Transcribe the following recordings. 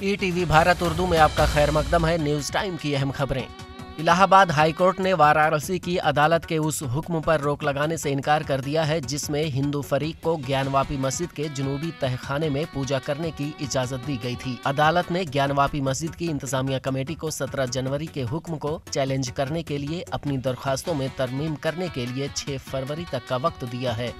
ETV Bharat Urdu में आपका खैर मकदम है। न्यूज टाइम की अहम खबरें। इलाहाबाद हाईकोर्ट ने वाराणसी की अदालत के उस हुक्म पर रोक लगाने से इनकार कर दिया है जिसमें हिंदू फरीक को ज्ञानवापी मस्जिद के जुनूबी तहखाने में पूजा करने की इजाजत दी गई थी। अदालत ने ज्ञानवापी मस्जिद की इंतजामिया कमेटी को 17 जनवरी के हुक्म को चैलेंज करने के लिए अपनी दरख्वास्तों में तरमीम करने के लिए 6 फरवरी तक का वक्त दिया है।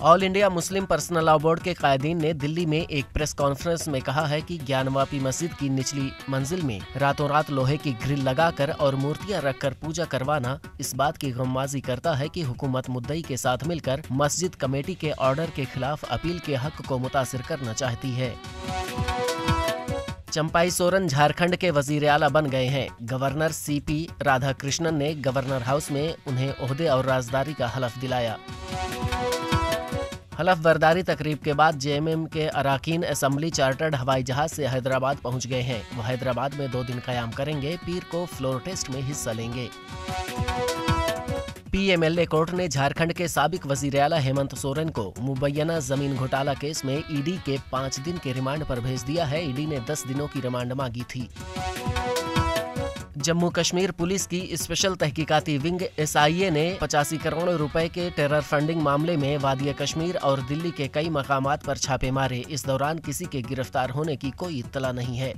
All India Muslim personal law board के कायदीन ने दिल्ली में एक प्रेस कॉन्फ्रेंस में कहा है कि ज्ञानवापी मस्जिद की निचली मंजिल में रातों रात लोहे की ग्रिल लगाकर और मूर्तियां रखकर पूजा करवाना इस बात की गमबाजी करता है कि हुकूमत मुद्दई के साथ मिलकर मस्जिद कमेटी के ऑर्डर के खिलाफ अपील के हक को मुतासिर करना चाहती है। चंपाई सोरेन झारखंड के वजीर आला बन गए हैं। गवर्नर सीपी राधाकृष्णन ने गवर्नर हाउस में उन्हें ओहदे और राजदारी का हलफ दिलाया। हलफ बर्दारी तकरीब के बाद जेएमएम के अराकीन असेंबली चार्टर्ड हवाई जहाज से हैदराबाद पहुंच गए हैं। वो हैदराबाद में 2 दिन कयाम करेंगे। पीर को फ्लोर टेस्ट में हिस्सा लेंगे। पीएमएलए कोर्ट ने झारखंड के साबिक वजीर आला हेमंत सोरेन को मुबैना जमीन घोटाला केस में ईडी के 5 दिन के रिमांड पर भेज दिया है। ईडी ने 10 दिनों की रिमांड मांगी थी। जम्मू कश्मीर पुलिस की स्पेशल तहकीकाती विंग एसआईए ने 85 करोड़ रुपए के टेरर फंडिंग मामले में वादिया कश्मीर और दिल्ली के कई मकामात पर छापे मारे। इस दौरान किसी के गिरफ्तार होने की कोई इत्तला नहीं है।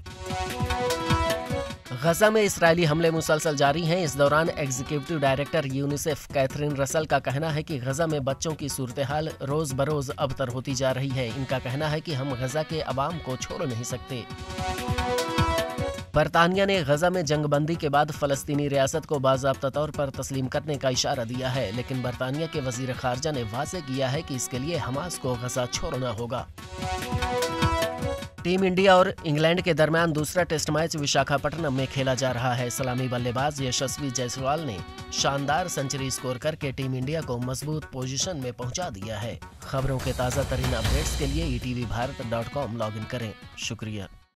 गजा में इस्राएली हमले मुसलसल जारी हैं। इस दौरान executive director UNICEF Catherine Russell का कहना है कि गजा में बच्चों की सूरत हाल रोज बरोज अबतर होती जा रही है। इनका कहना है कि हम गजा के अवाम को छोड़ नहीं सकते। बरतानिया ने गजा में जंगबंदी के बाद फलस्तीनी रियासत को बाज़ाब्ता तौर पर तस्लीम करने का इशारा दिया है, लेकिन बरतानिया के वजीर खारजा ने वाज़ेह किया है कि इसके लिए हमास को गजा छोड़ना होगा। टीम इंडिया और इंग्लैंड के दरमियान दूसरा टेस्ट मैच विशाखापट्टनम में खेला जा रहा है। सलामी बल्लेबाज यशस्वी जायसवाल ने शानदार सेंचुरी स्कोर करके टीम इंडिया को मजबूत पोजीशन में पहुंचा दिया है। खबरों के ताज़ा तरीन अपडेट्स के लिए ETVBharat.com लॉगिन करें। शुक्रिया।